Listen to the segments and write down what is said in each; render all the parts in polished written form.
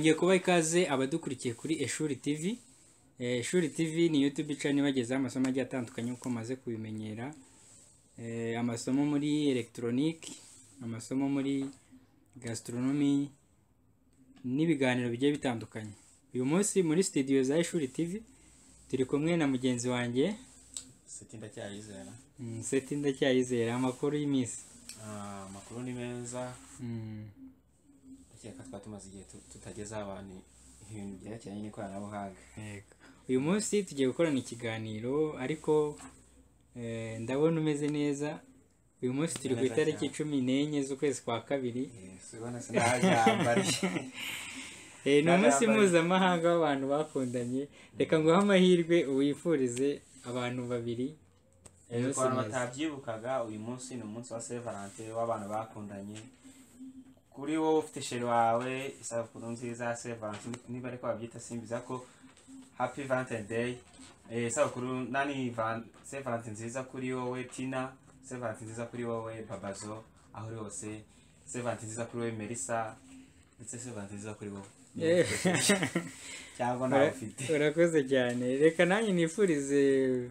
nongeye kuba ikaze abadukurikiye kuri Eshuri TV. Eshuri TV ni YouTube channel ibagezaho amasomo agiye atandukanye uko maze kubimenyera. Amasomo muri electronic, amasomo muri gastronomy n'ibiganiro bigiye bitandukanye. Uyu munsi muri studio za Eshuri TV turi kumwe na mugenzi wanjye Seti Ndacyayizera. Amakuru y'iminsi. Amakuru ni meza. Cyeka twatumaze igihe tutageza abantu ibintu byerekeranye n'ikoranabuhanga. Uyu munsi tugiye gukorana ikiganiro ariko ndabona umeze neza. Uyu munsi turi ku itariki 14 z'ukwezi kwa kabiri. Ubona sinajambari. Ni umunsi mpuzamahanga w'abantu bakundanye. Reka nguhe amahirwe uwifurize abantu babiri. Abantu batabyibukaga, uyu munsi ni umunsi wa Saint Valentin w'abantu bakundanye. Kuri wowe ufite sheri wawe isabukuru nziza Saint Valentin, niba ariko babyita simbiza ko Happy Valentine Day. Isabukuru Saint Valentin nziza kuri wowe Tina, Saint Valentin nziza kuri wowe Babazo, aho uri hose. Saint Valentin nziza kuri wowe Melissa, ndetse Saint Valentin nziza kuri wowe. Cyangwa nawe ufite. Urakoze cyane. Reka nanjye nifurize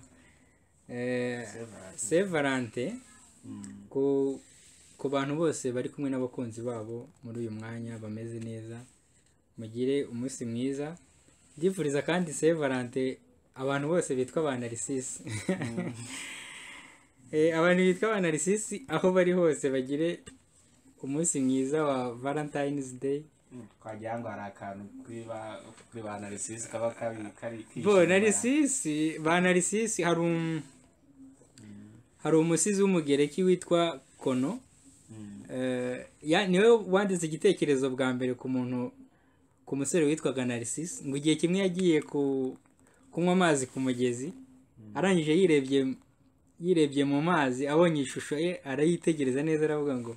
Saint Valentin ku bantu bose bari kumwe n'abakunzi babo muri uyu mwanya bameze neza. Mugire umunsi mwiza. Ndifuriza kandi Saint Valentin abantu bose bitwa ba Narcisse. Abantu bitwa ba Narcisse aho bari hose bagire umunsi mwiza wa Valentine's Day. Kwagira ngo hari akantu kuri ba Narcisse kaba kari bo Narcisse, ba Narcisse hari umusizi w'umugereki witwa Kono. Niwe wanditse igitekerezo bwa mbere ku musore witwaga Narcisse, ngo igihe kimwe yagiye kunywa amazi ku mugezi, arangije yirebye mu mazi, abonye ishusho ye arayitegereza neza, aravuga ngo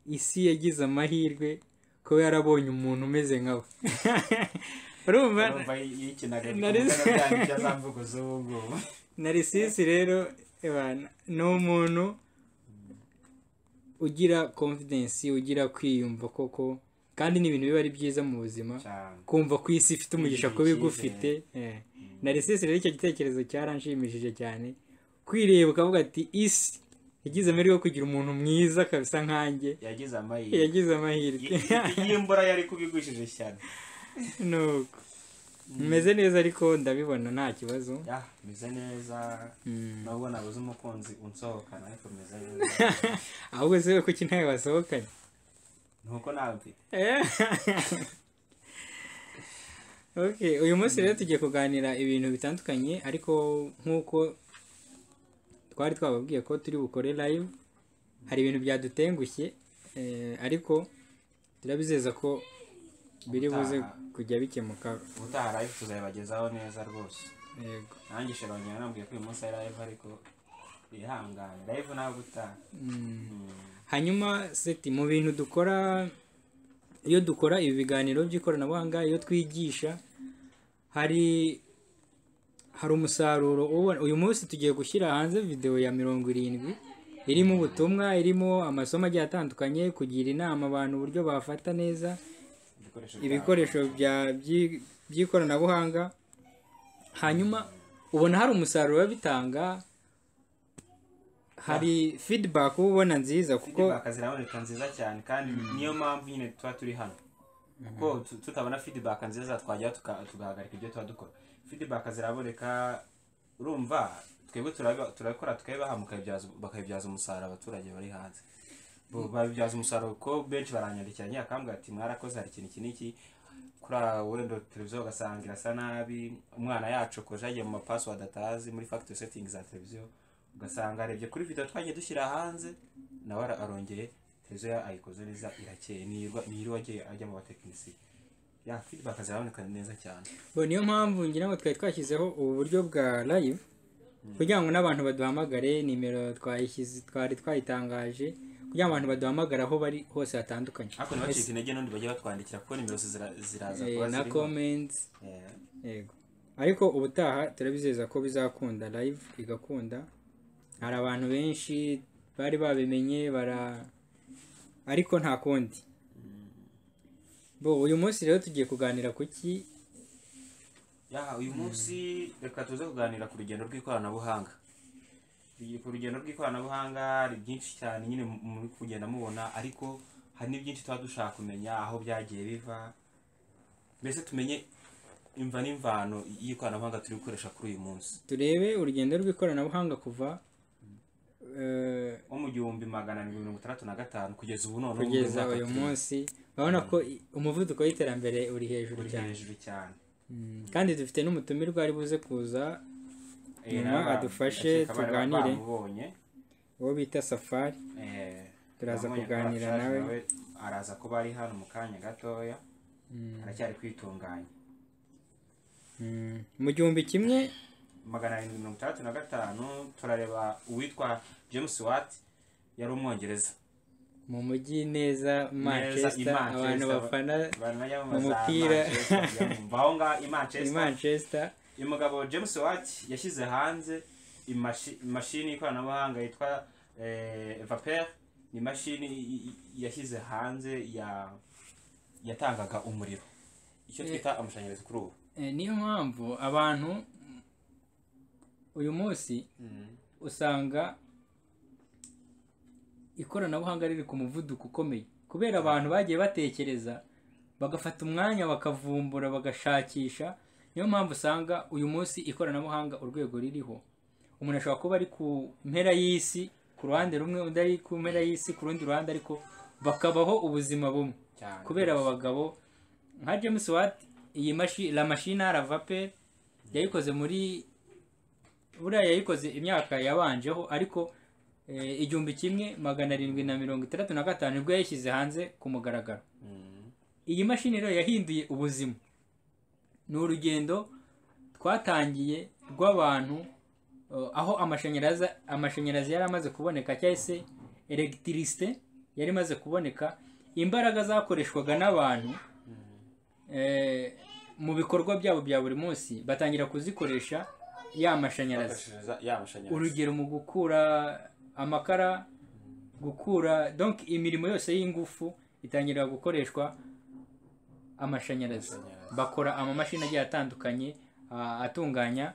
isi yagize amahirwe ko yarabonye umuntu umeze nkawe. Urumva Narcisse rero ni umuntu ugira confidence, ugira kwiyumva koko, kandi ni ibintu biba ari byiza mu buzima kumva ku isi ifite umugisha ko bigufite. Narcisse rero icyo gitekerezo cyaranshimishije cyane, kwireba ukavuga ati isi yagize amahirwe yo kugira umuntu mwiza kabisa nkanjye. Yagize amahirwe. Imbora yari kubigushije cyane. Nuko meze neza ariko ndabibona nta kibazo. Meze neza. Nubwo nabuze umukunzi unsohokana ariko meze neza. Ahubwo se kuki ntawe wasohokanye? Nuko nawe mfite. Okay, uyu munsi rero tugiye kuganira ibintu bitandukanye, ariko nkuko twari twababwiye ko turi bukore live, hari ibintu byadutengushye, ariko turabizeza ko biri buze kujya bikemuka. Ubutaha live tuzayibagezaho neza rwose. Yego. Nanjye shirongera nambwiye ko uyu munsi ari live ariko ihangane live nawe gutaha. Hanyuma Seti, mu bintu dukora, iyo dukora ibi biganiro by'ikoranabuhanga, iyo twigisha, hari umusaruro. Uyu munsi tugiye gushyira hanze video ya 70 irimo ubutumwa, irimo amasomo agiye atandukanye, kugira inama abantu uburyo bafata neza ibikoresho by'ikoranabuhanga. Hanyuma ubona hari umusaruro bitanga, hari feedback ubona nziza, kuko feedback ziraboneka nziza cyane, kandi niyo mpamvu nyine tuba turi hano, kuko tutabona feedback nziza twajya tugahagarika ibyo tuba dukora. Feedback ziraboneka, urumva twebwe turakora tukabibaha bakabibyaza umusaruro abaturage bari hanze. Babibyaza umusaruro ko benshi baranyandikiranye akambwira ati mwarakoze hari ikintu kiniki kuri wendo televiziyo ugasanga irasa nabi, umwana yacu ko jagiye mu password atazi muri factory settings za televiziyo, ugasanga arebye kuri video twagiye dushyira hanze nawe arongeye televiziyo ayikoze neza irakeye, nirwa agiye ajya mu batekinisi. Feedback ziraboneka neza cyane. Niyo mpamvu ngira ngo twashyizeho ubu buryo bwa live kugira ngo n'abantu baduhamagare. Nimero twari twayitangaje kugira ngo abantu baduhamagara aho bari hose hatandukanye. Ariko ntibacike intege n'undi bajye batwandikira kuko nimero ziraza kuba na comments. Yego. Ariko ubutaha turabizeza ko bizakunda, live igakunda. Hari abantu benshi bari babimenye ariko nta kundi. uyu munsi rero tugiye kuganira ku ki? uyu munsi reka tuze kuganira ku rugendo rw'ikoranabuhanga. Ku rugendo rw'ikoranabuhanga hari byinshi cyane nyine muri kugenda mubona, ariko hari n'byinshi tuba dushaka kumenya aho byagiye biva, mbese tumenye imva n'imvano y'ikoranabuhanga turi gukoresha kuri uyu munsi. Turebe urugendo rw'ikoranabuhanga kuva nko mu 1765 kugeza ubu none kugeza uyu munsi. Urabona ko umuvuduko w'iterambere uri hejuru cyane. Kandi dufite n'umutumirwa ari buze kuza nyuma adufashe tuganire, uwo bita Safari. Turaza kuganira nawe, araza kuba ari hano mu kanya gatoya, aracyari kwitunganya. Mu 1765 turareba uwitwa James Watt, yari umwongereza mu mujyi neza Manchester. Abantu bafana mu mupira i Manchester. Uyu mugabo James Watt yashyize hanze imashini y'ikoranabuhanga yitwa Vapeur. Ni imashini yashyize hanze yatangaga umuriro, icyo twita amashanyarazi kuri ubu. Niyo mpamvu abantu uyu munsi usanga ikoranabuhanga riri ku muvuduko ukomeye, kubera abantu bagiye batekereza bagafata umwanya bakavumbura bagashakisha. Niyo mpamvu usanga uyu munsi ikoranabuhanga urwego ririho, umuntu ashobora kuba ari ku mpera y'isi ku ruhande rumwe, undi ari ku mpera y'isi ku rundi ruhande, ariko bakabaho ubuzima bumwe kubera aba bagabo nka James Watt. Iyi la machine à vapeur yayikoze muri buriya yayikoze imyaka yabanjeho, ariko 1765 nibwo yashyize hanze ku mugaragaro. Iyi mashini rero yahinduye ubuzima. Ni urugendo twatangiye rw'abantu aho amashanyarazi yari amaze kuboneka, cyangwa se electricité yari imaze kuboneka. Imbaraga zakoreshwaga n'abantu mu bikorwa byabo bya buri munsi batangira kuzikoresha ya mashanyarazi. Urugero mu gukura amakara, gukura donc imirimo yose y'ingufu itangira gukoreshwa amashanyarazi. Bakora amamashini agiye atandukanye atunganya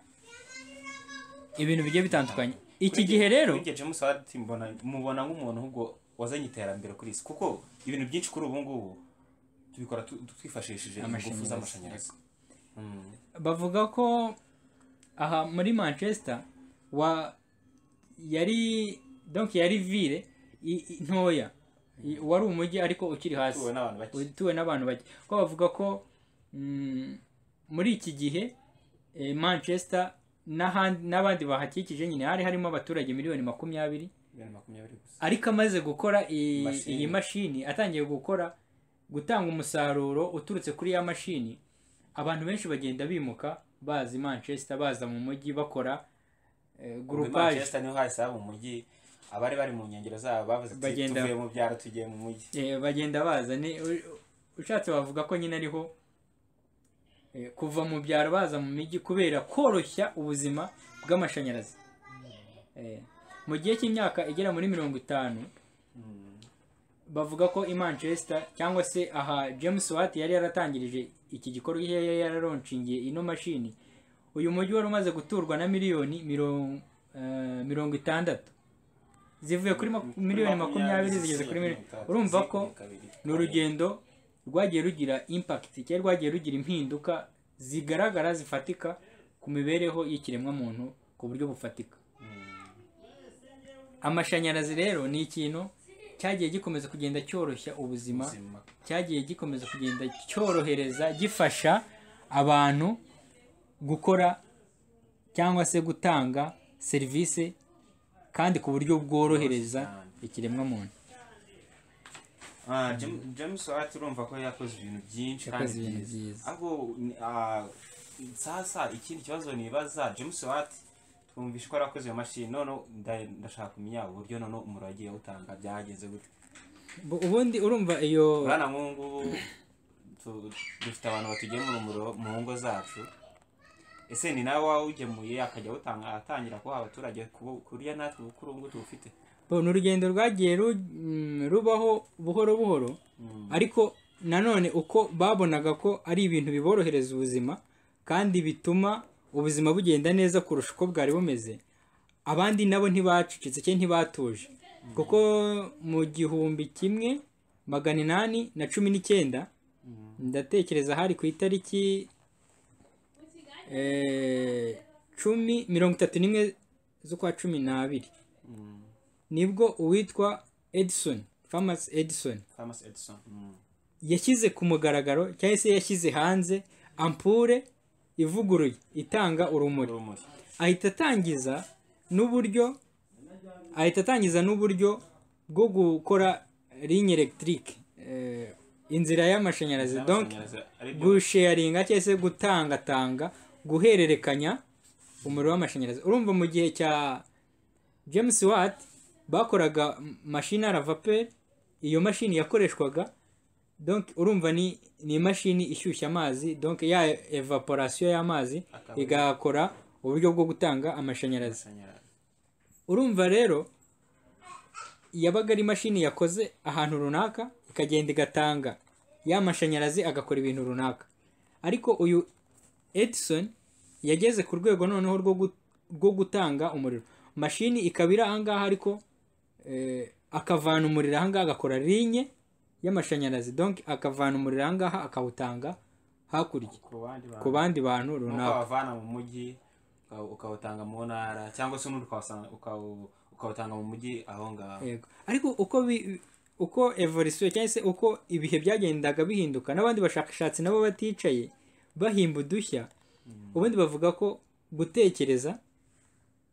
ibintu bigiye bitandukanye. Iki gihe rero James Watt mubona nk'umuntu ahubwo wazanye iterambere kuri isi, kuko ibintu byinshi kuri ubu ngubu tubikora twifashishije ingufu z'amashanyarazi. Bavuga ko aha muri Manchester yari ville ntoya, wari umujyi ariko ukiri hasi, utuwe n'abantu bake. Ko bavuga ko muri iki gihe Manchester n'abandi bahakikije nyine hari harimo abaturage 20,000, ariko amaze gukora iyi mashini, atangiye gutanga umusaruro uturutse kuri ya mashini, abantu benshi bagenda bimuka bazi Manchester, baza mu mujyi bakora groupage. Manchester niho hasi mu mujyi, abari bari mu nkengero zabo bavuze ati tuvuye mu byaro tugiye mu mujyi. Bagenda baza, ni ushatse bavuga ko nyine ariho kuva mu byaro baza mu mijyi kubera koroshya ubuzima bw'amashanyarazi. Mu gihe cy'imyaka igera muri 50 bavuga ko i Manchester, cyangwa se aha James Watt yari yaratangirije iki gikorwa, yari yararonshingiye ino mashini, uyu mujyi wari umaze guturwa na miliyoni 60, zivuye kuri miliyoni 20 zigeze kuri miliyoni. Urumva ko ni urugendo rwagiye rugira impact, cyangwa rwagiye rugira impinduka zigaragara zifatika ku mibereho y'ikiremwa muntu ku buryo bufatika. Amashanyarazi rero ni ikintu cyagiye gikomeza kugenda cyoroshya ubuzima, cyagiye gikomeza kugenda cyorohereza, gifasha abantu gukora cyangwa se gutanga serivisi kandi ku buryo bworohereza ikiremwa muntu. James Watt urumva ko yakoze ibintu byinshi kandi byiza. Ahubwo sasa ikindi kibazo nibaza, James Watt twumvishe ko arakoze iyo mashini, none ndashaka kumenya uburyo none umuriro agiye utanga byagenze gute. Ubundi urumva iyo bana mungu dufite abantu batugemura umuriro mu ngo zacu, ese ni nawe wawugemuye akajya utanga atangira kuba abaturage kuriya natwe kuri ngo tufite. Ni urugendo rwagiye rubaho buhoro buhoro, ariko nanone uko babonaga ko ari ibintu biborohereza ubuzima kandi bituma ubuzima bugenda neza kurusha uko bwari bumeze, abandi nabo ntibacecetse cyangwa ntibatuje, kuko mu 1819 ndatekereza hari ku itariki 31 z'ukwa 12 nibwo uwitwa Thomas Edison yashyize ku mugaragaro cyangwa se yashyize hanze ampure ivuguruye itanga urumuri. ahita atangiza n'uburyo bwo gukora ligne electrique, inzira y'amashanyarazi, donc gusharinga cyangwa se gutangatanga, guhererekanya umuriro w'amashanyarazi. Urumva mu gihe cya James Watt bakoraga machine à vapeur, iyo mashini yakoreshwaga, donc urumva ni imashini ishyushya amazi, donc ya evaporation y'amazi igakora uburyo bwo gutanga amashanyarazi. Urumva rero yabaga ari imashini yakoze ahantu runaka ikagenda igatanga ya mashanyarazi agakora ibintu runaka. Ariko uyu Edison yageze ku rwego noneho rwo gutanga umuriro, mashini ikaba iri ahangaha ariko akavana umuriro ahangaha agakora ligne y'amashanyarazi, donc akavana umuriro ahangaha akawutanga hakurya ku bandi bantu runaka, ukawavana mu mujyi ukawutanga mu ntara, cyangwa se n'undi ukawutanga mu mujyi aho ngaho. Ariko uko evolution cyangwa se uko ibihe byagendaga bihinduka, n'abandi bashakashatsi nabo baticaye bahimba udushya, ubundi bavuga ko gutekereza,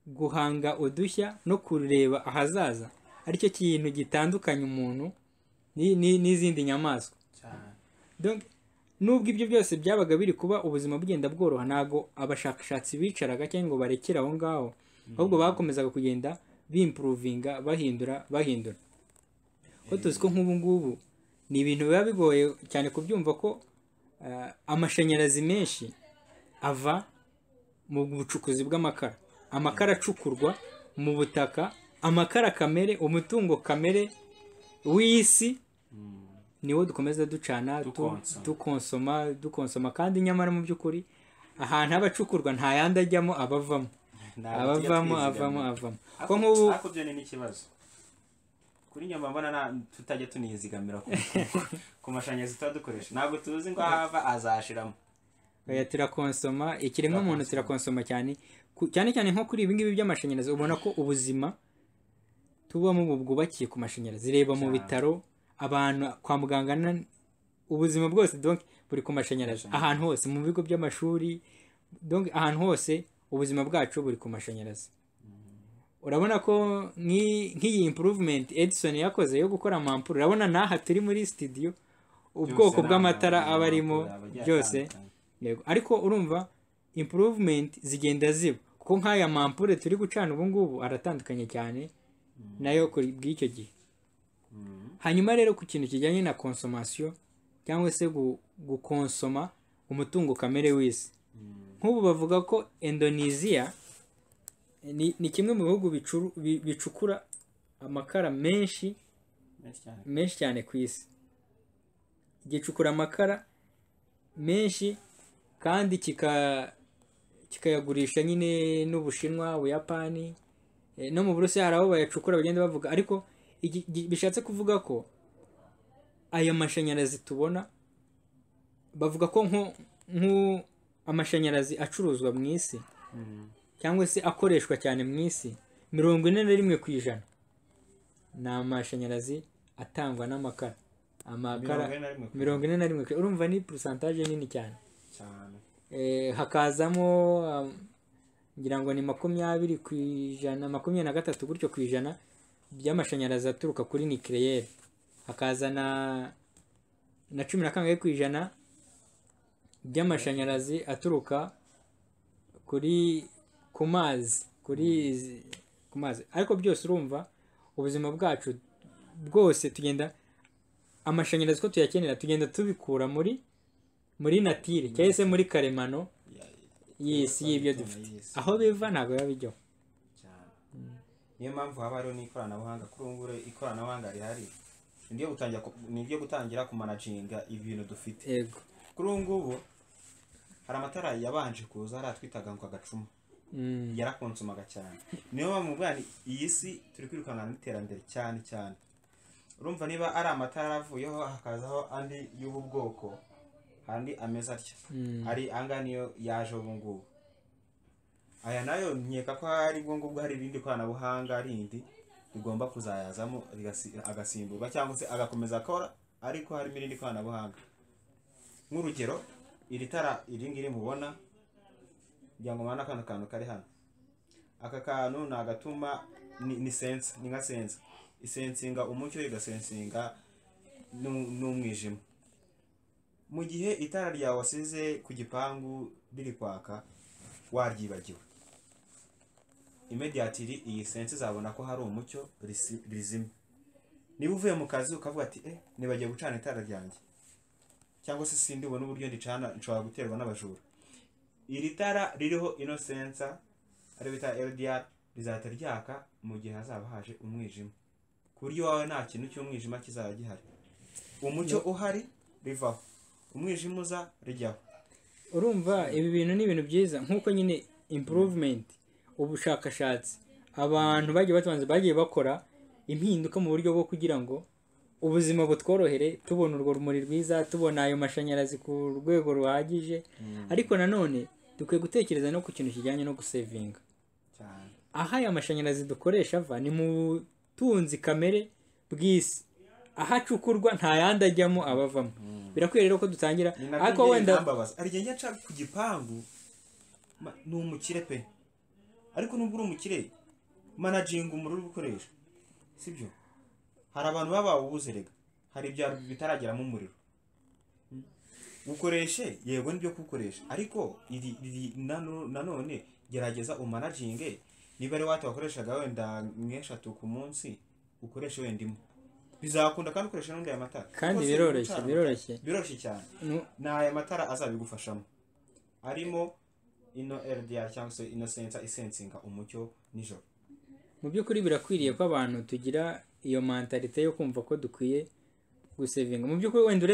guhanga udushya no kureba ahazaza aricyo kintu gitandukanya umuntu n'izindi nyamaswa. Donc nubwo ibyo byose byabaga biri kuba ubuzima bugenda bworoha, ntago abashakashatsi bicaraga cyangwa ngo barekere aho ngaho, ahubwo bakomezaga kugenda bimprovinga, bahindura. Ko tuzi ko nk'ubu ngubu ni ibintu biba bigoye cyane kubyumva ko amashanyarazi menshi ava mu bucukuzi bw'amakara. Amakara acukurwa mu butaka, amakara kamere, umutungo kamere w'isi niwo dukomeza ducana, dukonsoma, kandi nyamara mu by'ukuri ahantu abacukurwa nta yandi ajyamo, avamo. Ko nk'ubu byo ni n'ikibazo kuri nyuma, mbona tutajya tunizigamira ku mashanyarazi turadukoresha, ntabwo tuzi ngo hava azashiramo. Turakonsoma, ikiremwa muntu turakonsoma cyane nko kuri ibi ngibi by'amashanyarazi. Ubona ko ubuzima tubamo bwubakiye ku mashanyarazi. Reba mu bitaro, abantu kwa muganga, ubuzima bwose donc buri ku mashanyarazi. Ahantu hose mu bigo by'amashuri, donc ahantu hose ubuzima bwacu buri ku mashanyarazi. Urabona ko nk'iyi improvement Edison yakoze yo gukora amampuru, urabona n'aha turi muri studio ubwoko bw'amatara aba arimo byose. Ariko urumva improvement zigenda ziba, kuko nk'aya mampure turi gucana ubu ngubu aratandukanye cyane nayo kuri bw'icyo gihe. Hanyuma rero ku kintu kijyanye na consommation cyangwa se gukonsoma umutungo kamere w'isi, nk'ubu bavuga ko Indonesia ni kimwe mu bihugu bicukura amakara menshi cyane ku isi. Gicukura amakara menshi kandi kikayagurisha nyine n'Ubushinwa, Ubuyapani, no mu Burusiya hari aho bayacukura bagenda bavuga. Ariko bishatse kuvuga ko aya mashanyarazi tubona, bavuga ko amashanyarazi acuruzwa mu isi cyangwa se akoreshwa cyane mu isi, 41% ni amashanyarazi atangwa n'amakara. 41%, urumva ni pourcentage nini cyane. Hakazamo ngira ngo ni 20%, 23 gutyo ku ijana by'amashanyarazi aturuka kuri nucléaire, hakaza na 10% by'amashanyarazi aturuka ku mazi. Ariko byose urumva ubuzima bwacu bwose tugenda, amashanyarazi ko tuyakenera tugenda tubikura muri natire cyangwa se muri karemano y'isi y'ibyo dufite. Aho biva ntabwo biba bijyaho. Niyo mpamvu haba hariho n'ikoranabuhanga. Kuri ubu ngubu ikoranabuhanga rihari nibyo gutangira kumanaginga ibintu dufite. yego Kuri ubu ngubu hari amatara yabanje kuza hari atwitaga ngo agacuma, yarakonsumaga cyane. Niyo mpamvu bwani iyi si turi kwirukana n'iterambere cyane cyane. Urumva niba ari amatara avuyeho hakazaho andi y'ubu bwoko, andi ameza atya, ari anga niyo yaje ubu ngubu. Aya nayo nkeka ko hari bwo ngubwo hari ibindi koranabuhanga rindi rigomba kuzayazamo agasimburwa cyangwa se agakomeza akora, ariko harimo irindi koranabuhanga. Nk'urugero iri tara iri ngiri mubona kugira ngo mwana kano kantu kari hano, aka kantu nagatuma ni sense, ni nka sense isensinga umucyo igasensinga n'umwijima. Mu gihe itara ryawe wasize ku gipangu riri kwaka waryibagiwe, immediately iyi sense izabona ko hari umucyo rizimye. Niba uvuye mu kazi ukavuga ati nibagiye gucana itara ryanjye, cyangwa se sindi ubona uburyo ndicana, nshobora guterwa n'abajura, iri tara ririho ino sensor ari bita LDR rizahita ryaka mu gihe hazaba haje umwijima, ku buryo wawe nta kintu cy'umwijima kizaba gihari. Umucyo uhari rivaho, umwijima uza rijyaho. Urumva ibi bintu ni ibintu byiza, nk'uko nyine improvement, ubushakashatsi abantu bagiye bakora impinduka mu buryo bwo kugira ngo ubuzima butworohere, tubona urwo rumuri rwiza, tubona ayo mashanyarazi ku rwego ruhagije. Ariko nanone dukwiye gutekereza no ku kintu kijyanye no gusevinga. Aha aya mashanyarazi dukoresha ava ni mu butunzi kamere bw'isi, ahacukurwa nta yandi ajyamo abavamo. Birakwiye rero ko dutangira, ariko wenda arigiye nca ku gipangu ni umukire pe, ariko nubwo uri umukire managing umuriro ukoresha, sibyo? Hari abantu baba ubuzerega, hari ibya bitarageramo umuriro ukoreshe, yego nibyo kukoresha, ariko nanone gerageza umanaginge. Niba ari watu wakoreshaga wenda nk'eshatu ku munsi, ukoreshe wenda imwe, bizakunda kandi ukoresha n'undi aya matara. Kandi biroroshye cyane. Na aya matara azabigufashamo, arimo ino LDR cyangwa se ino sensor isensinga umucyo nijoro. Mu by'ukuri birakwiriye ko abantu tugira iyo mentalite yo kumva ko dukwiye gusevinga. Mu by'ukuri wenda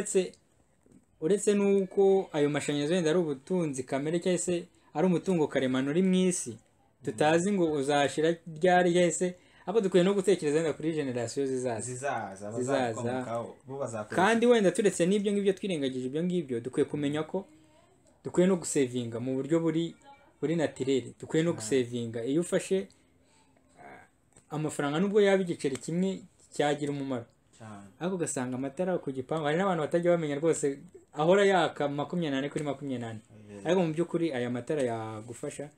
uretse nuko ayo mashanyarazi wenda ari ubutunzi kamere cyangwa se ari umutungo karemano uri mu isi tutazi ngo uzashira ryari cyangwa se, abo dukwiye no gutekereza wenda kuri generation zizaza. Kandi wenda turetse n'ibyo ngibyo twirengagije ibyo ngibyo, dukwiye kumenya ko dukwiye no gusevinga mu buryo buri naturel. Dukwiye no gusevinga. Iyo ufashe amafaranga nubwo yaba igiceri kimwe cyagira umumaro, ariko ugasanga amatara ku gipangu, hari n'abantu batajya bamenya rwose ahora yaka 28 kuri 28, ariko mu by'ukuri aya matara yagufasha.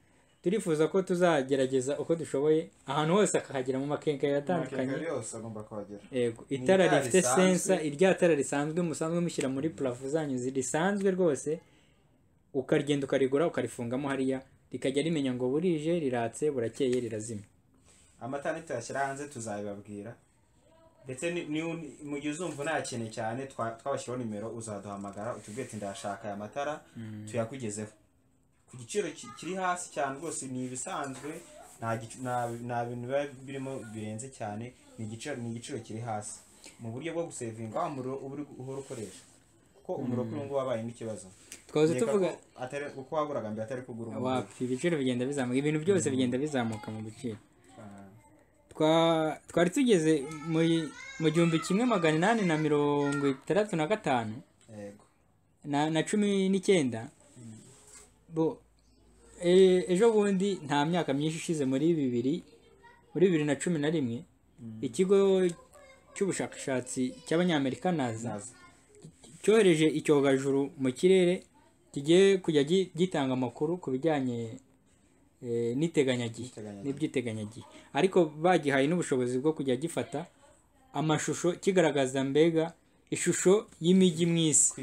Turifuza ko tuzagerageza uko dushoboye ahantu hose akahagera mu makenkeri atandukanye. Yego, itara rifite sensor, irya tara risanzwe musanzwe mushyira muri plafond zanyu risanzwe rwose, ukarigenda ukarigura ukarifungamo hariya, rikajya rimenya ngo burije, riratse, burakeye, rirazimya. Amatara nituyashyira hanze tuzabibabwira, ndetse mu gihe uzumva unayakeneye cyane twabashyiraho nimero, uzaduhamagara utubwire ati ndashaka aya matara tuyakugezeho ku giciro kiri hasi cyane rwose. Ni ibisanzwe, nta bintu biba birimo birenze cyane, ni igiciro kiri hasi mu buryo bwo gusevinga umuriro uhora ukoresha, ko umuriro kuri ngo wabaye n'ikibazo. Twaze tuvuga atari uko waguraga mbere atari kugura umuriro, wapi ibiciro bigenda bizamuka, ibintu byose bigenda bizamuka mu biciro. Twari tugeze mu 1865 na 19 bo ejo bundi nta myaka myinshi ishize muri 2011 ikigo cy'ubushakashatsi cy'abanyamerika NASA cyohereje icyogajuru mu kirere kigiye kujya gitanga amakuru ku bijyanye n'ibyiteganyagihe, ariko bagihaye n'ubushobozi bwo kujya gifata amashusho kigaragaza mbega ishusho y'imijyi mu isi,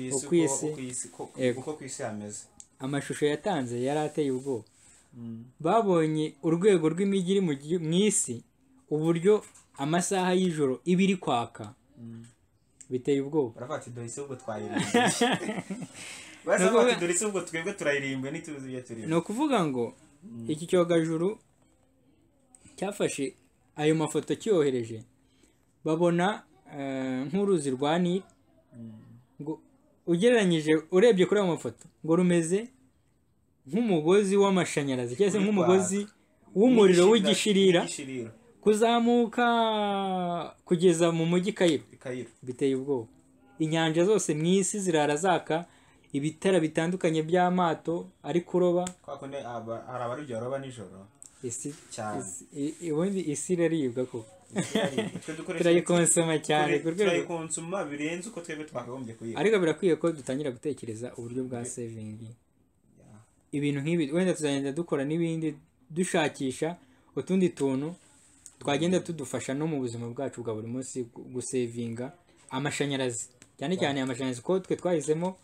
uko ku isi hameze. Amashusho yatanze yari ateye ubwoba. Babonye urwego rw'imijyi iri mu isi, uburyo amasaha y'ijoro ibiri kwaka, biteye ubwoba. Barafata doise ubwo twebwe turayirimbwe n'ituzi byo turi. No kuvuga ngo iki cyogajuru cyafashe ayo mafoto cyohereje, babona nk'uruzi rwa Nile ngo ugereranyije urebye kuri ayo mafoto ngo rumeze nk'umugozi w'amashanyarazi cyangwa se nk'umugozi w'umuriro w'igishirira kuzamuka kugeza mu mujyi Cairo. Biteye ubwoba. Inyanja zose mu isi zirara zaka, ibitara bitandukanye by'amato ari kuroba. Hari abarujya baroba nijoro. Ubundi isi iraribwa ko turayikonsoma cyane turayikonsoma birenze uko twebwe twakagombye kuyiga. Ariko birakwiye ko dutangira gutekereza uburyo bwa saving. Ibintu nk'ibi wenda tuzagenda dukora n'ibindi dushakisha utundi tuntu twagenda tudufasha no mu buzima bwacu bwa buri munsi gusevinga amashanyarazi, cyane cyane amashanyarazi ko twe twahisemo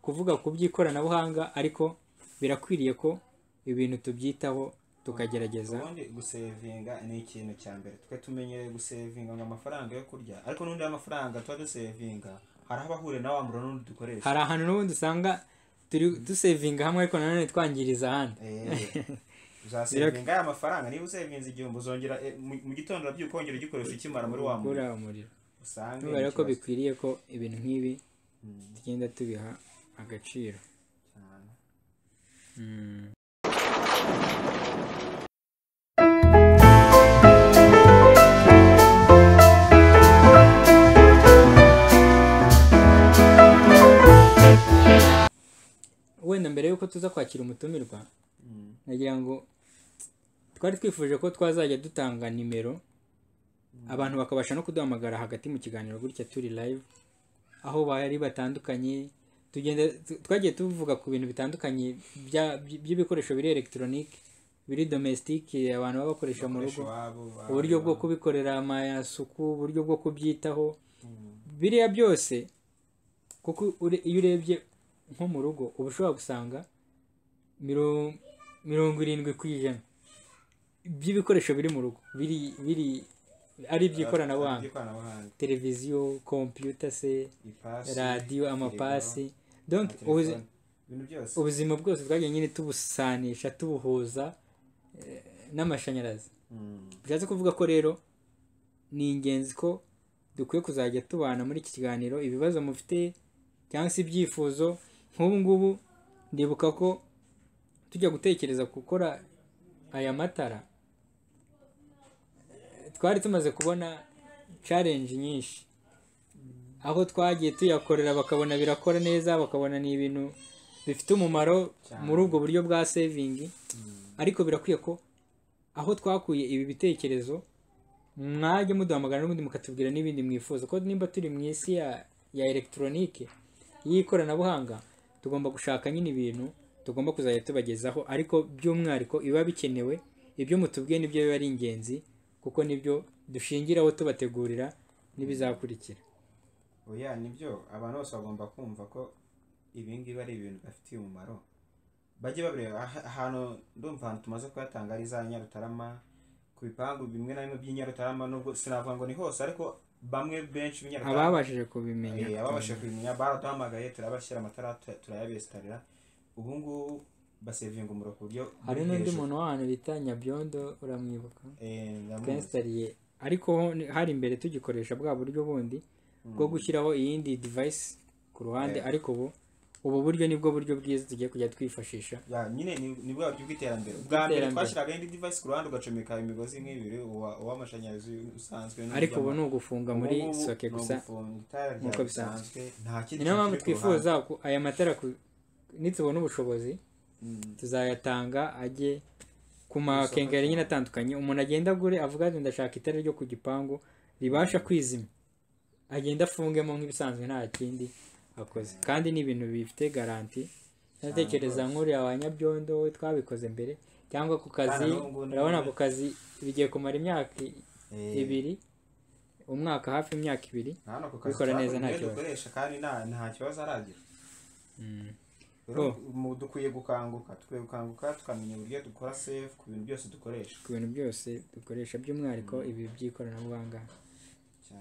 kuvuga ku by'ikoranabuhanga, ariko birakwiriye ko ibintu tubyitaho tukagerageza. Ubundi gusevinga ni ikintu cya mbere. Twe tumenyereye gusevinga ngo amafaranga yo kurya, ariko n'undi amafaranga tuba dusevinga hari aho ahure na wa muro n'undi dukoresha. Hari ahantu n'ubundi usanga turi dusevinga hamwe ariko nanone twangiriza ahandi. Uzasevinga aya mafaranga, niba usevinze 1000 uzongera mu gitondo urabyuka ukongera ugikoresha ukimara muri wa muriro. Usanga rero ko bikwiriye ko ibintu nk'ibi tugenda tubiha agaciro. Wenda mbere yuko tuza kwakira umutumirwa, nagira ngo twari twifuje ko twazajya dutanga nimero abantu bakabasha no kuduhamagara hagati mu kiganiro gutya turi live, aho bari batandukanye. Twagiye tuvuga ku bintu bitandukanye by'ibikoresho biri electronique, biri domestique abantu baba bakoresha mu rugo, uburyo bwo kubikorera amasuku, uburyo bwo kubyitaho, biriya byose. Kuko iyo urebye nko mu rugo uba ushobora gusanga 70% by'ibikoresho biri mu rugo biri ari iby'ikoranabuhanga, televiziyo, computer se, radio, amapasi. Donc ubuzima bwose twagiye nyine tubusanisha tubuhuza n'amashanyarazi. Bishatse kuvuga ko rero ni ingenzi ko dukwiye kuzajya tubana muri iki kiganiro. Ibibazo mufite cyangwa se ibyifuzo, nk'ubu ngubu ndibuka ko tujya gutekereza gukora aya matara twari tumaze kubona challenge nyinshi, aho twagiye tuyakorera bakabona birakora neza, bakabona ni ibintu bifite umumaro muri ubwo buryo bwa saving. Ariko birakwiye ko aho twakuye ibi bitekerezo mwajye muduhamagara n'ubundi mukatubwira n'ibindi mwifuza, ko nimba turi mu isi ya electronique y'ikoranabuhanga, tugomba gushaka nyine ibintu tugomba kuzajya tubagezaho, ariko by'umwihariko biba bikenewe. Ibyo mutubwiye nibyo biba ari ingenzi, kuko nibyo dushingiraho tubategurira n'ibizakurikira. Oya, nibyo abantu bose bagomba kumva ko ibingibi ari ibintu bafitiye umumaro. Bajye babireba ahantu, ndumva ahantu tumaze kuyatanga ari za Nyarutarama, ku bipangu bimwe na bimwe by'Inyarutarama, nubwo sinavuga ngo ni hose, ariko bamwe benshi b'Inyarutarama ababashije kubimenya baraduhamagaye, turabashyira amatara turayabesitarira. Ubu ngubu basevinga umuriro ku buryo hari n'undi muntu w'ahantu bita Nyabyondo, uramwibuka? Twinstariye, ariko hari imbere tugikoresha bwa buryo bundi bwo gushyiraho iyindi device ku ruhande, ariko ubu buryo nibwo buryo bwiza tugiye kujya twifashisha. Nyine ni bwa buryo bw'iterambere. Bwa mbere twashyiraga indi device ku ruhande ugacomeka imigozi nk'ibiri uw'amashanyarazi usanzwe, ariko ubu ni ugufunga muri soke gusa nk'uko bisanzwe. Ni nayo mpamvu twifuza aya matara nitubona ubushobozi tuzayatanga ajye ku makengeri nyine atandukanye. Umuntu agenda agure avuga ati ndashaka itara ryo ku gipangu ribasha kwizima, agenda afungemo nk'ibisanzwe nta kindi akoze, kandi ni ibintu bifite garanti. Natekereza nk'uriya wa Nyabyondo we twabikoze mbere, cyangwa ku kazi, urabona ku kazi bigiye kumara imyaka 2, umwaka hafi imyaka 2 bikora neza nta kibazo, kandi nta kibazo aragira. Dukwiye gukanguka tukamenya uburyo dukora save ku bintu byose dukoresha, by'umwihariko ibi by'ikoranabuhanga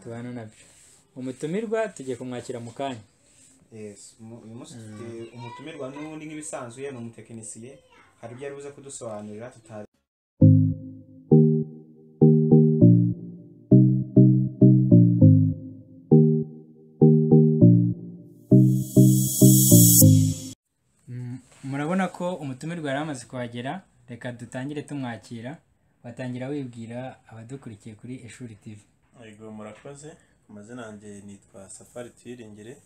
tubana nabyo. Umutumirwa tugiye kumwakira mu kanya. Uyu munsi dufite umutumirwa n'undi nk'ibisanzwe, ni umutekinisiye, hari ibyo ari buze kudusobanurira tutari. ko umutumirwa yari amaze kuhagera, reka dutangire tumwakira. Watangira wibwira abadukurikiye kuri Ishuri TV. Yego murakoze. Amazina yanjye nitwa Safari Twiringire,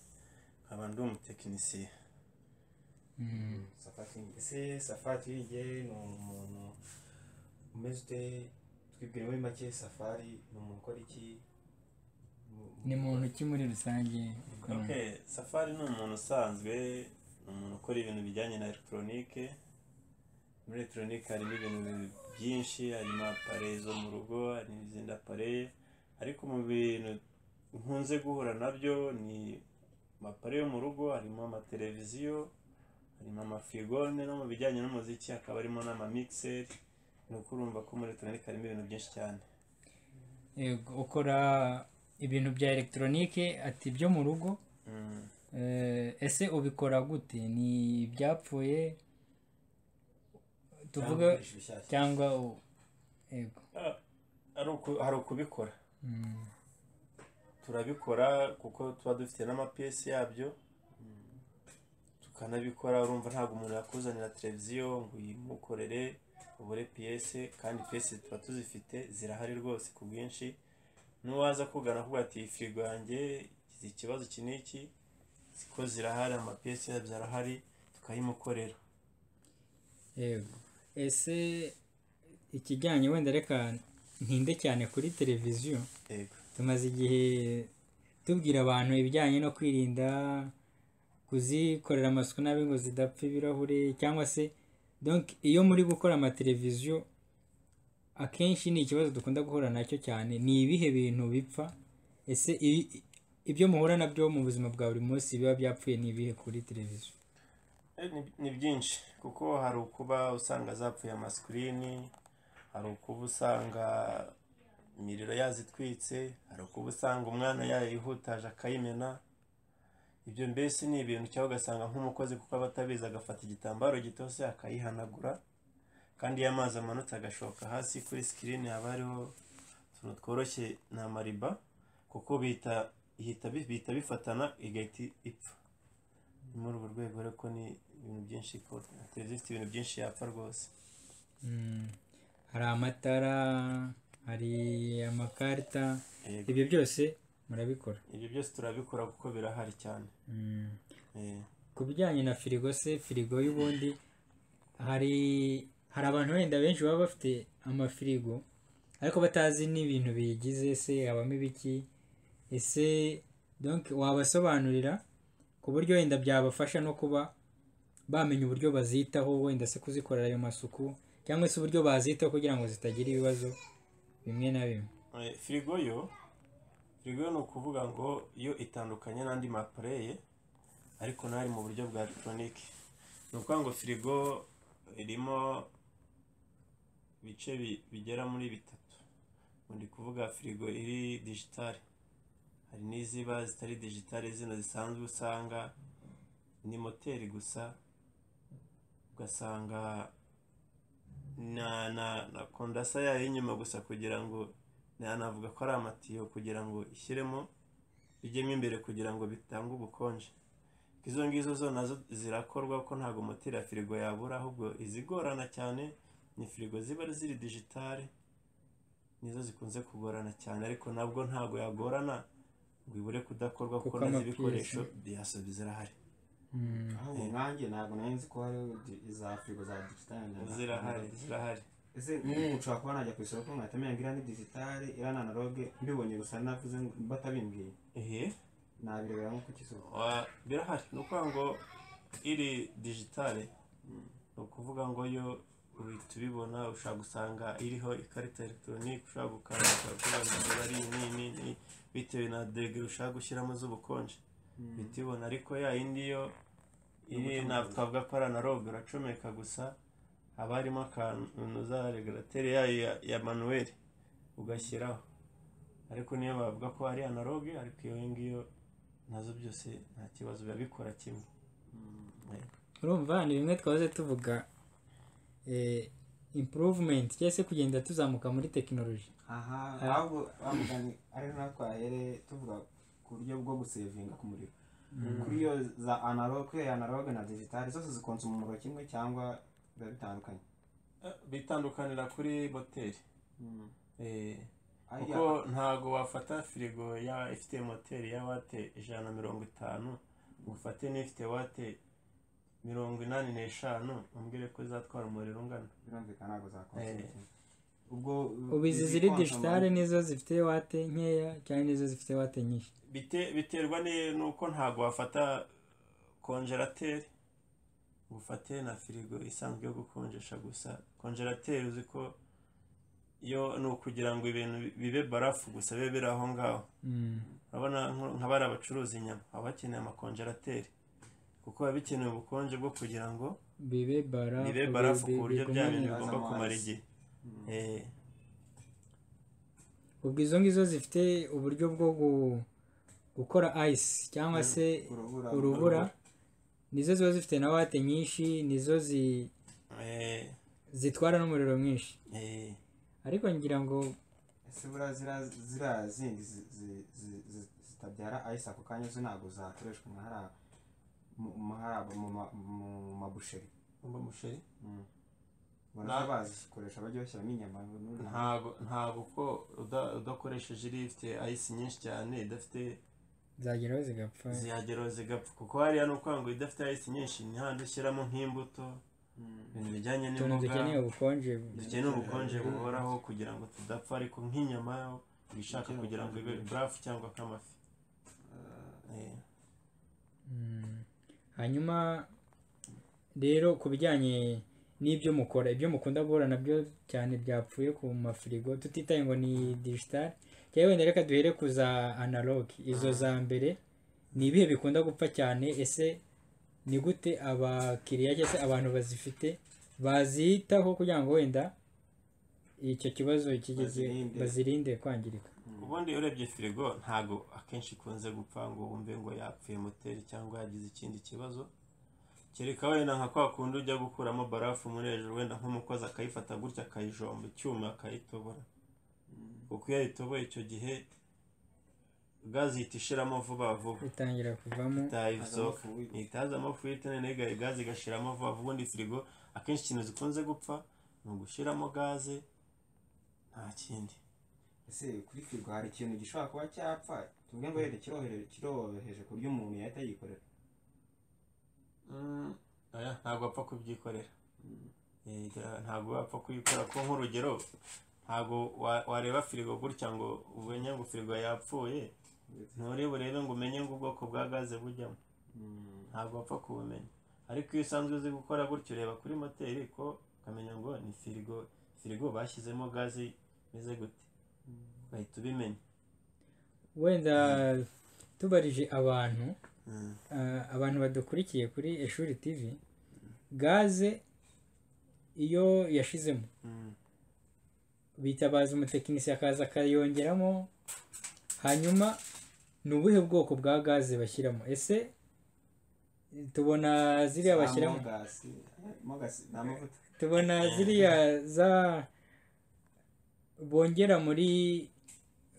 nkaba ndi umutekinisiye. Safari Twiringire ni umuntu umeze ute? Twibwire muri make, Safari ni umuntu ukora iki? Ni muntu ki muri rusange? Okay, Safari ni umuntu usanzwe, ni umuntu ukora ibintu bijyanye na electronique. Muri electronique harimo ibintu byinshi, harimo appareil zo mu rugo, hari n'izindi appareil, ariko mu bintu nkunze guhura nabyo ni appareil yo mu rugo, harimo amateleviziyo, harimo amafirigo, no mu bijyanye n'umuziki hakaba harimo n'amamixer. Ni ukurumva ko muri electronique harimo ibintu byinshi cyane. Yego, ukora ibintu bya electronique ati byo mu rugo. Ese ubikora gute? Ni ibyapfuye tuvuga cyangwa yego hari ukubikora. Turabikora kuko tuba dufite n'amapiyesi yabyo, tukanabikora. Urumva ntabwo umuntu yakuzanira televiziyo ngo uyimukorere ubure piyese, kandi piyesi tuba tuzifite, zirahari rwose ku bwinshi. N'uwaza kugana kuvuga ati firigo yanjye izi ikibazo iki n'iki, ko zirahari, amapiyesi yabyo arahari, tukayimukorera. Yego. Ese ikijyanye, wenda reka ntinde cyane kuri televiziyo. Yego. Tumaze igihe tubwira abantu ibijyanye no kwirinda kuzikorera amasuku nabi ngo zidapfa ibirahure, cyangwa se donc iyo muri gukora amateleviziyo akenshi ni ikibazo dukunda guhura nacyo cyane. Ni ibihe bintu bipfa? Ese ibyo muhura nabyo mu buzima bwa buri munsi biba byapfuye ni ibihe kuri televiziyo? Ni byinshi, kuko hari ukuba usanga zapfuye amasikirini, hari ukuba usanga imiriro yazitwitse, hari ukuba usanga umwana yayihutaje akayimena. Ibyo mbese ni ibintu cyangwa ugasanga nk'umukozi kuko aba atabizi agafata igitambaro gitose akayihanagura, kandi iyo amazi amanutse agashoka hasi kuri sikirini haba hariho utuntu tworoshye ni amariba, kuko bihita bifatana igahita ipfa. Ni muri urwo rwego ariko ni ibintu byinshi, ko televiziyo ifite ibintu byinshi yapfa rwose. Hari amatara, hari amakarita, ibyo byose murabikora? Ibyo byose turabikora kuko birahari cyane. Ku bijyanye na firigo se, firigo y'ubundi hari abantu wenda benshi baba bafite amafirigo ariko batazi n'ibintu biyigize, se habamo ibiki? Ese donc wabasobanurira ku buryo wenda byabafasha no kuba bamenya uburyo bazitaho, wenda se kuzikorera ayo masuku, cyangwa se uburyo bazitaho kugira ngo zitagira ibibazo bimwe na bimwe? Firigo yo ni ukuvuga ngo yo itandukanye n'andi mapareye, ariko ntari mu buryo bwa electronique. Ni ukuvuga ngo firigo irimo ibice bigera muri bitatu. Ndi kuvuga firigo iri digitale, hari n'iziba zitari digitale, zino zisanzwe usanga ni moteri gusa, ugasanga na kondasa yayo inyuma gusa, kugira ngo navuga ko ari amatiyo kugira ngo ishyiremo bijyemo imbere kugira ngo bitange ubukonje. Izo ngizo zo nazo zirakorwa ko ntabwo moteri ya firigo yabura, ahubwo izigorana cyane ni firigo ziba ziri digitale, nizo zikunze kugorana cyane, ariko nabwo ntabwo yagorana ngo ibure kudakorwa kuko nazo ibikoresho byasobi zirahari. Nanjye ntabwo nari nzi ko hari za firigo za digitale. Zirahari. Ese nk'ubu nshobora kuba najya ku isoko nkahita menya ngo iriya ni digitale, iriya ni analogue, mbibonye gusa navuze batabimbwiye nabirebera nko ku kisoko? Birahari. Ni ukuvuga ngo iri digitale, ni ukuvuga ngo yo uhita ubibona, ushobora gusanga iriho ikarita electronique, ushobora gukanda ukavuga ngo ari ni bitewe na degere ushaka gushyiramo z'ubukonje uhita ubibona. Ariko ya yindi yo iri twavuga ko ari analogue, uracomeka gusa, haba harimo akantu za regulateur yayo ya manuel ugashyiraho, ariko niyo bavuga ko ari analogue, ariko iyo ngiyo nazo byose nta kibazo biba bikora kimwe. Urumva ni bimwe twaze tuvuga improvement, cyangwa se kugenda tuzamuka muri tekinoloji. Ahubwo bamugani ari natwahere tuvuga ku buryo bwo gusevinga ku muriro. kuri yo za analogue na digital zose zikonsoma umuriro kimwe cyangwa biba bitandukanye? bitandukanira kuri moteri. Kuko ntago wafata firigo ifite moteri ya wate 150 ngo ufate n'ifite wate 85 umbwire ko izatwara umuriro ungana. Birumvikana ntabwo zakonsoma. ubu izi ziri digitale nizo zifite wate nkeya cyangwa nizo zifite wate nyinshi? Biterwa nuko ntago wafata konjerateri ngo ufate na firigo isanzwe yo gukonjesha gusa. Konjerateri uzi ko yo ni ukugira ngo ibintu bibe barafu gusa bibe biri aho ngaho. urabona nk'abari abacuruza inyama baba bakeneye amakonjerateri kuko biba bikenewe ubukonje bwo kugira ngo bibe barafu ku buryo bya bintu bigomba kumara igihe. ubwo izo ngizo zifite uburyo bwo gukora ice cyangwa se urubura nizo ziba zifite na wate nyinshi, nizo zitwara n'umuriro mwinshi. ariko ngira ngo ese buriya ziriya zindi zitabyara ice ako kanya zo ntabwo zakoreshwa mu mabusheri? ubona bazikoresha bajya bashyiramo inyama? ntabwo ko udakoresheje iri ifite ice nyinshi cyane idafite zihageraho zigapfa kuko hariya ni ukuvuga ngo idafite ice nyinshi ni handi ushyiramo nk'imbuto, ibintu bijyanye n'imboga. dukeneye ubukonje buhoraho kugira ngo tudapfa, ariko nk'inyama ibishaka kugira ngo ibe barafu cyangwa nk'amafi. hanyuma rero ku bijyanye n'ibyo mukora, ibyo mukunda guhura nabyo cyane byapfuye ku mafirigo, tutitaye ngo ni digital cyangwa wenda reka duhere ku za analogue. izo za mbere ni ibihe bikunda gupfa cyane? ese ni gute abakiriya cyangwa se abantu bazifite bazitaho kugira ngo wenda icyo kibazo bazirinde kwangirika? ubundi urebye firigo ntago akenshi ikunze gupfa ngo wumve ngo yapfuye moteri cyangwa yagize ikindi kibazo, kereka wenda nka kwa kundi ujya gukuramo barafu muri hejuru, wenda nk'umukozi akayifata gutya akayijomba icyuma akayitobora, kuko iyo ayitoboye icyo gihe gazi ihita ishiramo vuba vuba, itangira kuvamo itazamo fuite nene gazi igashiramo vuba vuba. Ubundi firigo akenshi ikintu zikunze gupfa ni ugushiramo gaze nta kindi. ese kuri firigo hari ikintu gishobora kuba cyapfa tuvuge ngo wenda kiroroheje ku buryo umuntu yahita yikorera? ntabwo apfa kubyikorera, ntabwo wapfa kuyikora. ko nk'urugero ntabwo wareba firigo gutya ngo umenye ngo firigo yapfuye, burebe ngo umenye ngo ubwoko bwa gaze bujyamo, ntabwo wapfa kubumenya. ariko iyo usanzwe uzi gukora gutyo ureba kuri moteri ko ukamenya ngo ni firigo bashyizemo gaze imeze gute, ugahita ubimenya. wenda tubarije abantu badukurikiye kuri Ishuri TV, gaze iyo yashizemo bitabaza umutekinisiye akaza akayongeramo, hanyuma ni ubuhe bwoko bwa gaze bashyiramo? ese tubona ziriya bashyiramo, tubona ziriya bongera muri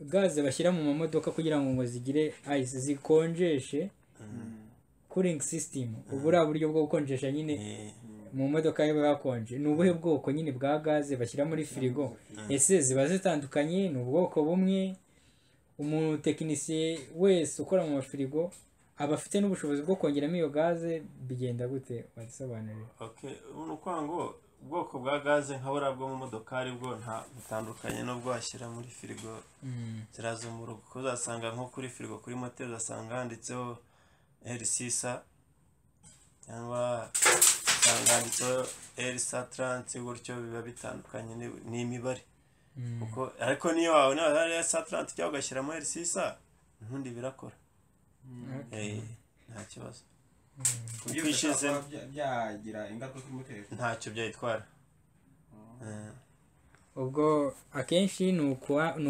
gaze bashyira mu mamodoka kugira ngo zigire ice zikonjeshe, cooling system, ubura buryo bwo gukonjesha nyine mu modoka yaba yakonje. ni ubuhe bwoko nyine bwa gaze bashyira muri firigo? ese ziba zitandukanye? ni ubwoko bumwe? umutekinisiye wese ukora mu mafirigo aba afite n'ubushobozi bwo kongeramo iyo gaze? bigenda gute? wadusobanurira. ni ukuvuga ngo ubwoko bwa gaze nka buriya bwo mu modokari bwo nta butandukanye n'ubwo washyira muri firigo ziraza mu rugo, kuko uzasanga nko kuri firigo kuri moteri uzasanga handitseho L6 cyangwa usanga handitseho L130, gutyo biba bitandukanye n'imibare. ariko niyo wawe nawe L130 cyangwa ugashyiramo L6 ntundi birakora, nta kibazo. byagira ingaruka kuri moteri? ntacyo byayitwara. ubwo akenshi ni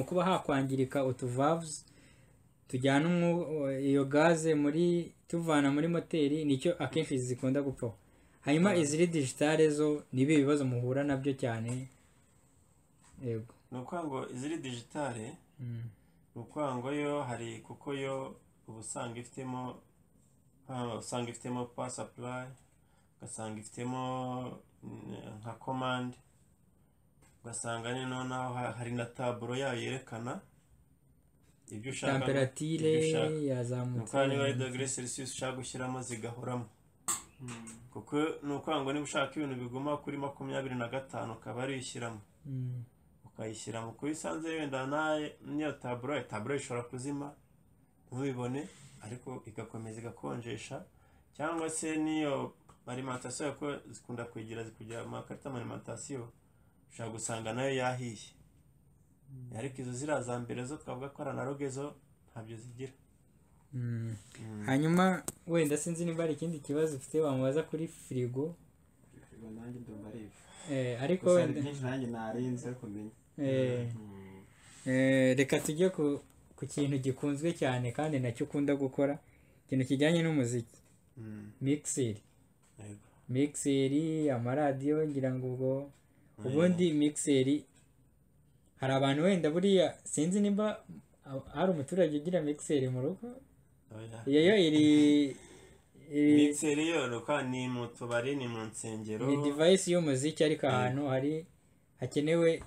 ukuba hakwangirika utuvalves tujyana iyo gaze tuvana muri moteri, nicyo akenshi zikunda gupfaho. hanyuma iziri digitale zo ni ibihe bibazo muhura nabyo cyane? yego, ni ukuvuga ngo iziri digitale ni ukuvuga ngo yo hari, kuko yo uba usanga ifitemo usanga ifitemo power supply, ugasanga ifitemo nka command, ugasanga ni noneho hari na taburo yayo yerekana ibyo ushaka, temperatire yazamutse, nuko niba ari degre Celsius ushaka gushyiramo zigahoramo. Kuko ni ukuvuga ngo niba ushaka ibintu biguma kuri 25 ukaba ari ishyiramo, ukayishyira mu kuri sanze wenda niyo taburo ishobora kuzima ntubibone, ariko igakomeza igakonjesha. Cyangwa se niyo alimentation ko zikunda kugira amakarita alimentation, ushaka gusanga nayo yahiye, ariko izo ziraza mbere zo twavuga ko analogue zo ntabyo zigira. Hanyuma wenda sinzi niba ari ikindi kibazo ufite wamubaza kuri firigo. nanjye ndumva ari ariko wenda byinshi nanjye narinze kumenya. Reka tujye ku kintu gikunzwe cyane kandi nacyo ukunda gukora, ikintu kijyanye n'umuziki. Mixeri, amaradiyo, ngira ngo ubwo ubundi mixeri hari abantu wenda buriya sinzi nimba hari umuturage ugira mixeri mu rugo. Iyo iri mixeri yo nuko ni mu tubari, ni mu nsengero, ni device y'umuziki, ariko ahantu hakenewe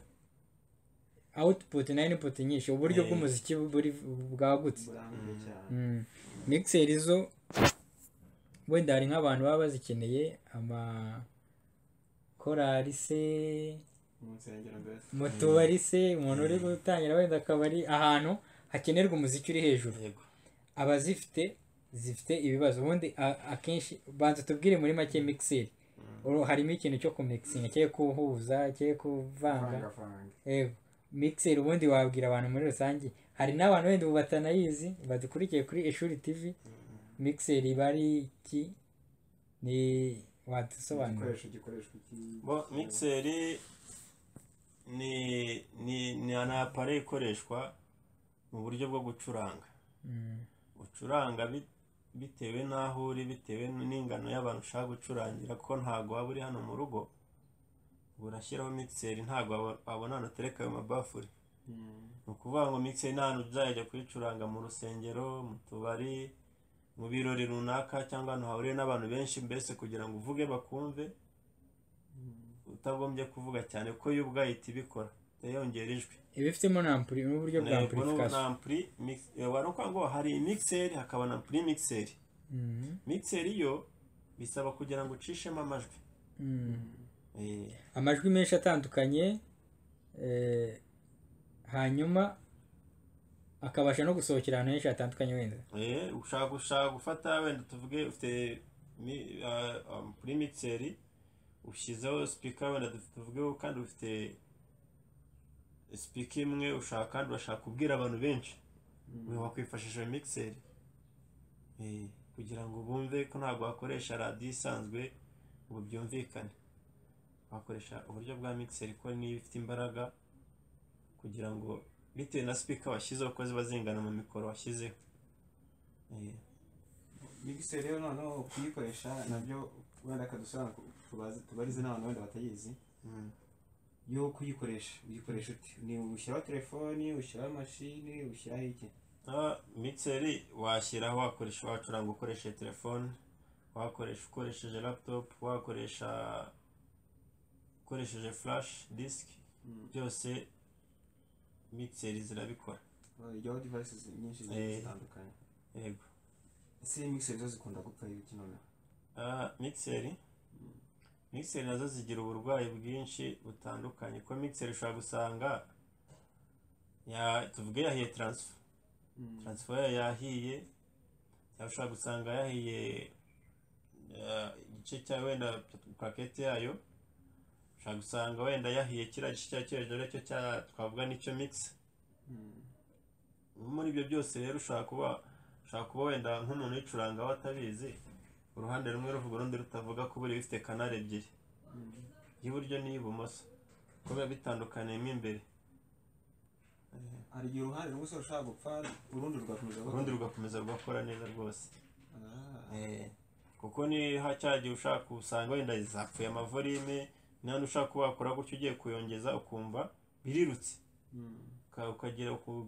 output na input nyinshi, uburyo bw'umuziki bwagutse. Mixeri zo wenda hari nk'abantu baba bazikeneye, amakorari se, mu tubari se, umuntu uri gutangira wenda akabari, ahantu hakenerwa umuziki uri hejuru. Abazifite zifite ibibazo. Ubundi akenshi banza tubwire muri make mixeri. Harimo ikintu cyo kumixinga, cyo kuhuza, cyo kuvanga. Mixeri ubundi wabwira abantu muri rusange, hari n'abantu wenda ubu batanayizi badukurikiye kuri Ishuri TV. Mixeri bari iki ni wadusobanura? Mixeri ni appareil ikoreshwa mu buryo bwo gucuranga. Ucuranga bitewe n'aho uri, bitewe n'ingano y'abantu ushaka gucurangira, ko ntago waba uri hano mu rugo urashyiraho mixeri, ntago wabona hano tereka ayo mabafuri. Ni ukuvuga ngo mixeri ni ahantu uzajya kuyicuranga mu rusengero, mu tubari, mu birori runaka, cyangwa ahantu hahuriye n'abantu benshi, mbese kugira ngo uvuge bakumve utagombye kuvuga cyane, kuko yo ubwahita ibikora yongera ijwi. Ibifitemo na ampli n'uburyo bwa amplification. Waruka ngo hari mixeri hakaba na pre-mixeri. Mixeri yo bisaba kugira ngo ucishemo amajwi. Amajwi menshi atandukanye, hanyuma akabasha no gusohokera ahantu henshi hatandukanye. Wenda ushaka gufata wenda tuvuge ufite pre-mixeri, ushyizeho speaker wenda tuvuge, kandi ufite speaker imwe ushaka, kandi urashaka kubwira abantu benshi, wakwifashisha mixeri kugira ngo bumve ko ntabwo wakoresha radio isanzwe ngo byumvikane. Wakoresha uburyo bwa mixeri ko niba ifite imbaraga, kugira ngo bitewe na speaker washyizeho ko ziba zingana mu mikoro washyizeho. Mixeri rero noneho kuyikoresha nabyo wenda kadusobanura tubarize n'abantu wenda batayizi. Yo kuyikoresha uyikoresha uti? Ni ushyiraho telefoni, ushyiraho mashini, ushyiraho iki? Mixeri washyiraho wakoresha, wacuranga ukoresheje telefone, wakoresha ukoresheje laptop, wakoresha ukoresheje flash disk, byose mixeri zirabikora. Iyo devices nyinshi zitandukanye. Yego. Ese mixeri zo zikunda gupfa ibiki none? Mixeri nazo zigira uburwayi bwinshi butandukanye, ko mixeri ushobora gusanga tuvuge yahiye transfer yahiye, cyangwa ushobora gusanga yahiye igice cya wenda pakete yayo, ushobora gusanga wenda yahiye kiriya gice cya hejuru cyo twavuga nicyo mix. Muri ibyo byose rero ushobora kuba wenda nk'umuntu uyicuranga watabizi, uruhande rumwe ruvuga urundi rutavuga, ko buri bifite kanari ebyiri, y'uburyo n'iy'ibumoso, ko biba bitandukaniye imbere. Hari igihe uruhande rumwe ushobora gupfa, urundi rugakomeza rugakora neza rwose. Kuko ni hacyagiye ushaka usanga wenda zapfuye amavolime, n'andi ushaka kuba wakora gutyo ugiye kuyongeza ukumva birirutse,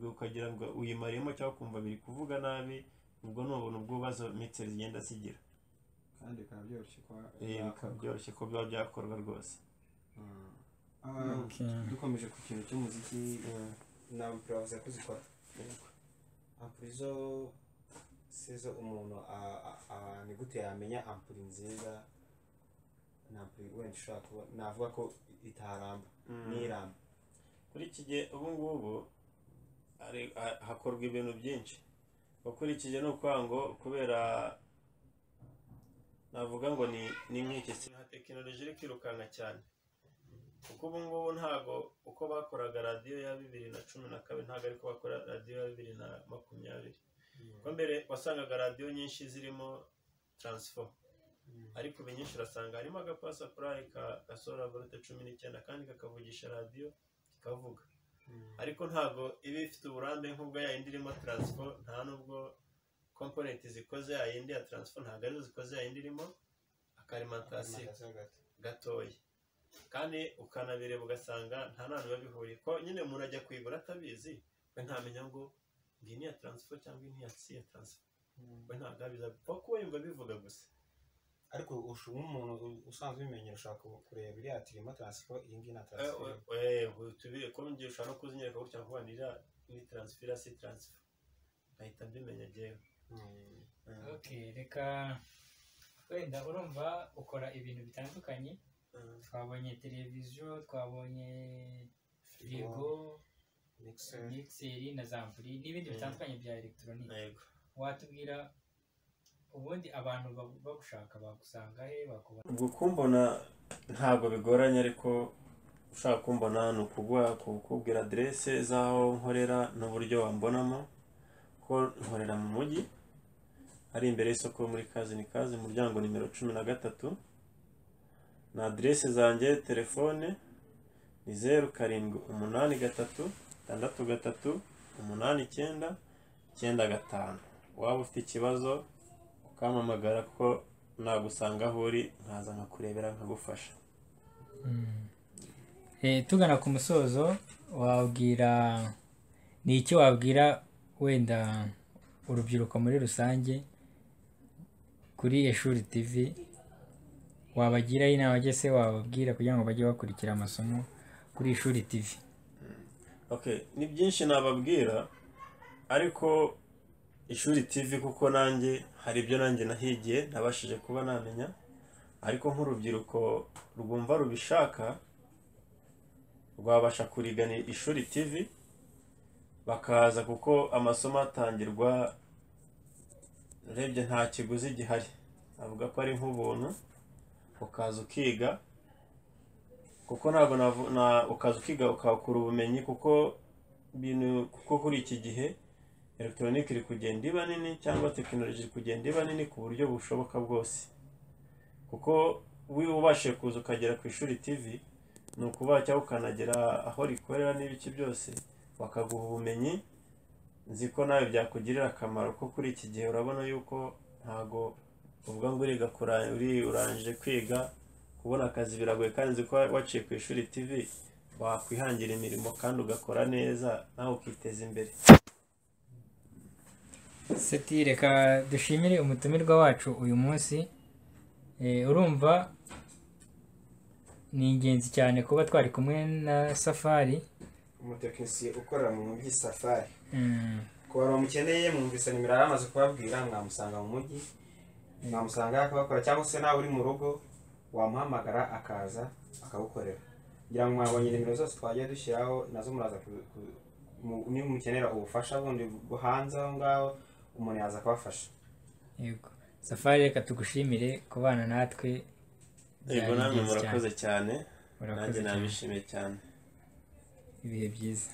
ukagira ngo uyimariyemo, cyangwa ukumva biri kuvuga nabi, ubwo ni ubuntu bw'ububazo mixer zigenda zigira kandi bikaba byoroshye bikaba byoroshye ko biba byakorwa rwose. dukomeje ku kintu cy'umuziki nawe turavuze ko zikora ampuri zo umuntu ni gute yamenya ampuri nziza n'ampuri wenda ushobora kuba navuga ko itaramba n'iramba kuri iki gihe ubu ngubu hakorwa ibintu byinshi ukurikije no kwango kubera navuga ngo ni nk'iki nka tekinoloji iri kwirukanka cyane kuko ubu ngubu ntago uko bakoraga radiyo ya 2012 ntago ariko bakora radiyo ya 2020 ko mbere wasangaga radiyo nyinshi zirimo transfer ariko ubu nyinshi urasanga harimo agapasa supply gasohora volte 19 kandi kakavugisha radiyo kikavuga ariko ntago iba ifite uburambe nk'ubwo yayindi irimo transfer nta nubwo component zikoze yayindi ya transfer ntago arizo zikoze yayindi irimo akalimentation gatoya kandi ukanabireba ugasanga nta nantu babihuriye ko nyine umuntu ajya kwigura atabizi we ntamenya ngo ngi ni ya transfer cyangwa ni ya si ya transfer we ntago abiza kuko yumva bivuga gusa ariko umuntu usanzwe bimenyera ushaka kureba iriya tirimo transfer iyi ngi na transfer tubire ko ngiye ushaka no kuzinyereka gutya kubanira ni transfer si transfer ahita mbimenya jewe. Okay, reka wenda urumva ukora ibintu bitandukanye twabonye televiziyo twabonye firigo mixeri na zampuri n'ibindi bitandukanye bya electronique watubwira ubundi abantu bagushaka bagusanga he bakubona ubwo kumbona ntabwo bigoranye ariko ushaka kumbona ni kukubwira adresse zaho nkorera n'uburyo wambonamo ko nkorera mu mujyi ari imbere y'isoko muri kazi ni kazi umuryango nimero 13 na adresse zanjye telefone ni 0783638995 waba ufite ikibazo ukamamagara ko nagusanga aho uri nkaza nkakurebera nkagufasha. Tugana ku musozo wabwira ni icyo wabwira wenda urubyiruko muri rusange kuri Ishuri TV wabagira inama se wababwira kugira ngo bajye bakurikira amasomo kuri Ishuri TV? Okay, ni byinshi nababwira ariko Ishuri TV kuko nanjye hari ibyo nanjye nahigiye nabashije kuba namenya ariko nk'urubyiruko rwumva rubishaka rwabasha kurigana Ishuri TV bakaza kuko amasomo atangirwa urebye nta kiguzi gihari avuga ko ari nk'ubuntu ukaza ukiga kuko ntabwo ukaza ukiga ukakura ubumenyi kuko kuri iki gihe electronique iri kugenda iba nini cyangwa tekinoloji iri kugenda iba nini ku buryo bushoboka bwose kuko ubashe kuza ukagera ku Ishuri TV ni ukuba cyangwa ukanagera aho rikorera n'ibiki byose bakaguha ubumenyi nzi ko nawe byakugirira akamaro ko kuri iki gihe urabona yuko ntago uvuga ngo urangije kwiga kubona akazi biragoye kandi nzi ko waciye ku Ishuri TV wakwihangira imirimo kandi ugakora neza nawe ukiteza imbere. Seti reka dushimire umutumirwa wacu uyu munsi urumva ni ingenzi cyane kuba twari kumwe na Safari umutekinisiye ukorera mu mujyi Safari ko bamukeneye mwumvise nimero amaze kubabwira mwamusanga mu mujyi mwamusanga akabakora cyangwa se nawe uri mu rugo wamuhamagara akaza akagukorera ngira ngo mwabonye nimero zose twagiye dushyiraho nazo muraza niba mukenera ubufasha bundi buhanze aho ngaho umuntu yaza kubafasha. Yego Safari reka tugushimire kubana natwe. Yego namwe murakoze cyane nanjye nabishimiye cyane. Ibihe byiza.